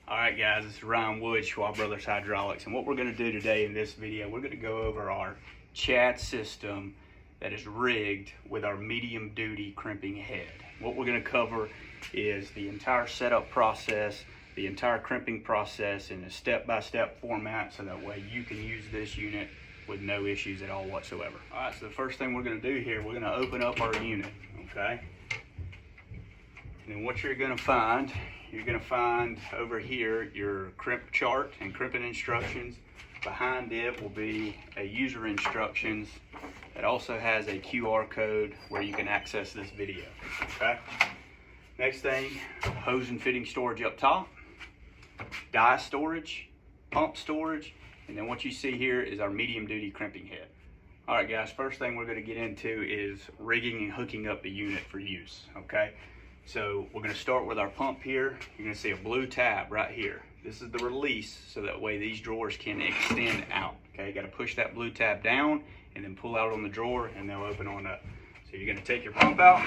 All right guys, this is Ryan Wood, Schwab Brothers Hydraulics, and what we're going to do today in this video, we're going to go over our Chad system that is rigged with our medium duty crimping head. What we're going to cover is the entire setup process, the entire crimping process in a step-by-step format, so that way you can use this unit with no issues at all whatsoever. All right, so the first thing we're going to do here, we're going to open up our unit, okay? And then what you're going to find over here your crimp chart and crimping instructions. Behind it will be a user instructions that also has a QR code where you can access this video, okay? Next thing, hose and fitting storage up top, die storage, pump storage, and then what you see here is our medium duty crimping head. All right guys, first thing we're going to get into is rigging and hooking up the unit for use, okay? So we're going to start with our pump here. You're going to see a blue tab right here. This is the release, so that way these drawers can extend out. Okay, you got to push that blue tab down and then pull out on the drawer and they'll open on up. So you're going to take your pump out.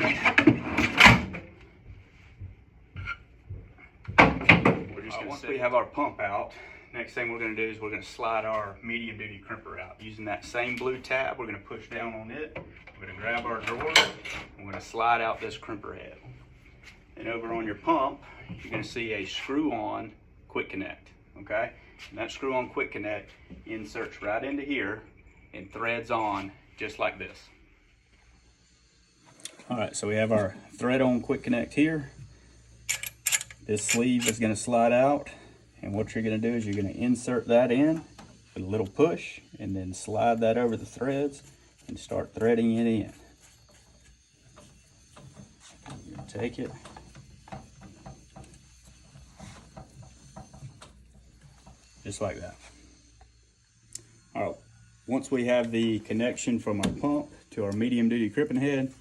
Once we have our pump out, next thing we're going to do is we're going to slide our medium duty crimper out. Using that same blue tab, we're going to push down on it. We're going to grab our drawer. We're going to slide out this crimper head. And over on your pump, you're going to see a screw-on quick connect, okay? And that screw-on quick connect inserts right into here and threads on just like this. All right, so we have our thread-on quick connect here. This sleeve is going to slide out, and what you're going to do is you're going to insert that in with a little push and then slide that over the threads and start threading it in. You're going to take it. Just like that. All right, once we have the connection from our pump to our medium duty crimping head,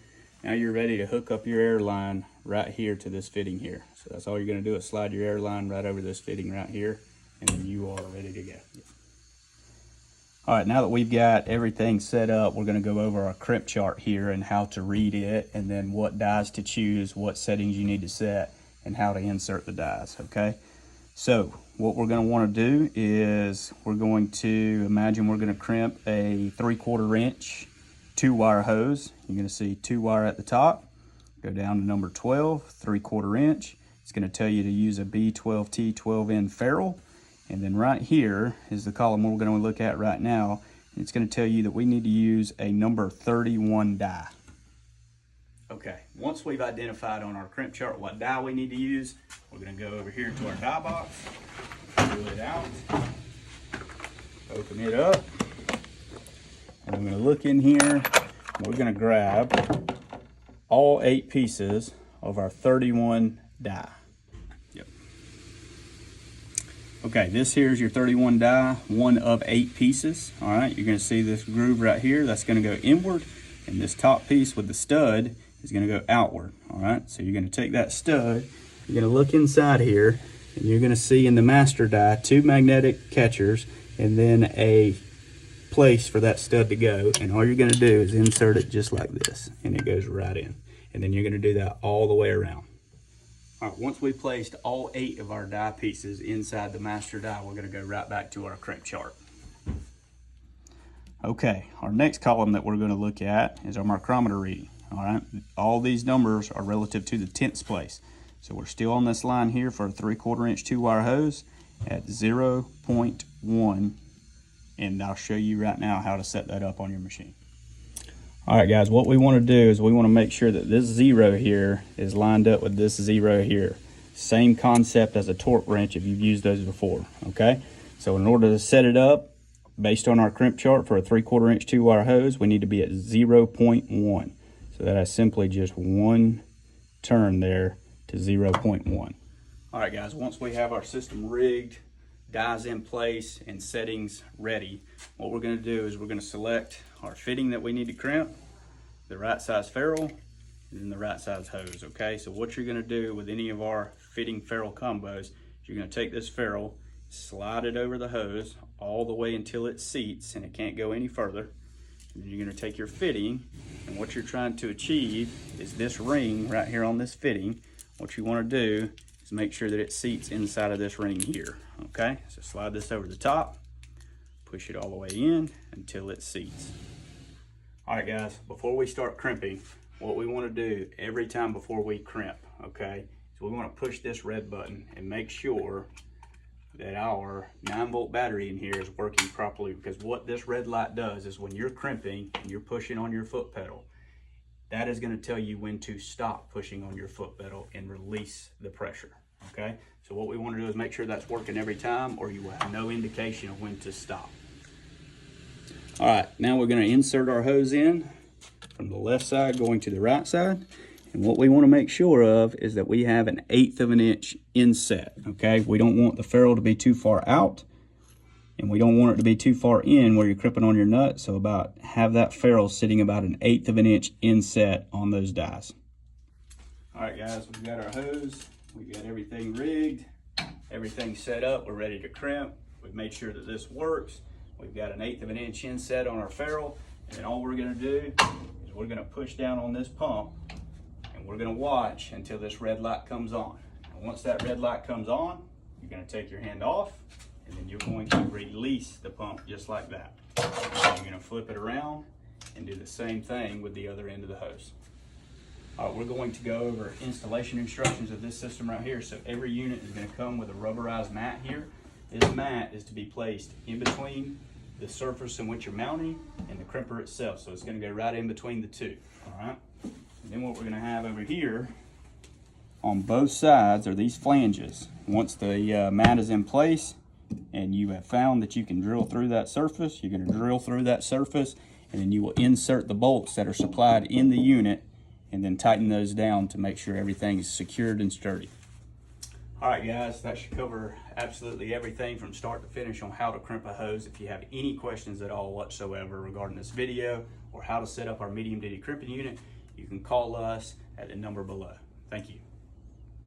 now you're ready to hook up your air line right here to this fitting here. So that's all you're gonna do is slide your air line right over this fitting right here, and then you are ready to go. All right, now that we've got everything set up, we're gonna go over our crimp chart here and how to read it, and then what dies to choose, what settings you need to set, and how to insert the dies, okay? So what we're going to want to do is we're going to imagine we're going to crimp a 3/4 inch 2-wire hose. You're going to see 2-wire at the top. Go down to number 12, 3/4 inch. It's going to tell you to use a B12T 12N ferrule. And then right here is the column we're going to look at right now. It's going to tell you that we need to use a number 31 die. Okay, once we've identified on our crimp chart what die we need to use, we're going to go over here to our die box, pull it out, open it up, and I'm going to look in here, and we're going to grab all 8 pieces of our 31 die. Yep. Okay, this here is your 31 die, one of 8 pieces. All right, you're going to see this groove right here. That's going to go inward, and this top piece with the stud is going to go outward. All right, so you're going to take that stud, you're going to look inside here, and you're going to see in the master die 2 magnetic catchers and then a place for that stud to go. And all you're going to do is insert it just like this, and it goes right in. And then you're going to do that all the way around. All right, once we placed all 8 of our die pieces inside the master die, we're going to go right back to our crimp chart. Okay, our next column that we're going to look at is our micrometer reading. All right, all these numbers are relative to the tenths place. So we're still on this line here for a 3/4 inch 2-wire hose at 0.1, and I'll show you right now how to set that up on your machine. All right guys, what we want to do is we want to make sure that this 0 here is lined up with this 0 here. Same concept as a torque wrench if you've used those before, okay? So in order to set it up, based on our crimp chart for a 3/4 inch 2-wire hose, we need to be at 0.1. So that is simply just 1 turn there to 0.1. All right guys, once we have our system rigged, dies in place, and settings ready, what we're going to do is we're going to select our fitting that we need to crimp, the right size ferrule, and then the right size hose, okay? So what you're going to do with any of our fitting ferrule combos is you're going to take this ferrule, slide it over the hose all the way until it seats and it can't go any further. And then you're going to take your fitting, and what you're trying to achieve is this ring right here on this fitting. What you want to do is is make sure that it seats inside of this ring here, okay? So slide this over the top, push it all the way in until it seats. All right, guys, before we start crimping, what we want to do every time before we crimp, okay, so we want to push this red button and make sure that our 9-volt battery in here is working properly, because what this red light does is when you're crimping and you're pushing on your foot pedal, that is going to tell you when to stop pushing on your foot pedal and release the pressure, okay? So what we want to do is make sure that's working every time, or you will have no indication of when to stop. All right, now we're going to insert our hose in from the left side going to the right side. And what we want to make sure of is that we have an 1/8 of an inch inset, okay? We don't want the ferrule to be too far out, and we don't want it to be too far in where you're crimping on your nut. So have that ferrule sitting about an 1/8 of an inch inset on those dies. All right, guys, we've got our hose. We've got everything rigged, everything set up. We're ready to crimp. We've made sure that this works. We've got an 1/8 of an inch inset on our ferrule. And then all we're gonna do is we're gonna push down on this pump, and we're gonna watch until this red light comes on. And once that red light comes on, you're gonna take your hand off, and then you're going to release the pump just like that. And you're gonna flip it around and do the same thing with the other end of the hose. All right, we're going to go over installation instructions of this system right here. So every unit is gonna come with a rubberized mat here. This mat is to be placed in between the surface in which you're mounting and the crimper itself. So it's gonna go right in between the two, all right? And then what we're gonna have over here on both sides are these flanges. Once the mat is in place and you have found that you can drill through that surface, you're gonna drill through that surface, and then you will insert the bolts that are supplied in the unit and then tighten those down to make sure everything is secured and sturdy. All right, guys, that should cover absolutely everything from start to finish on how to crimp a hose. If you have any questions at all whatsoever regarding this video or how to set up our medium duty crimping unit, you can call us at the number below. Thank you.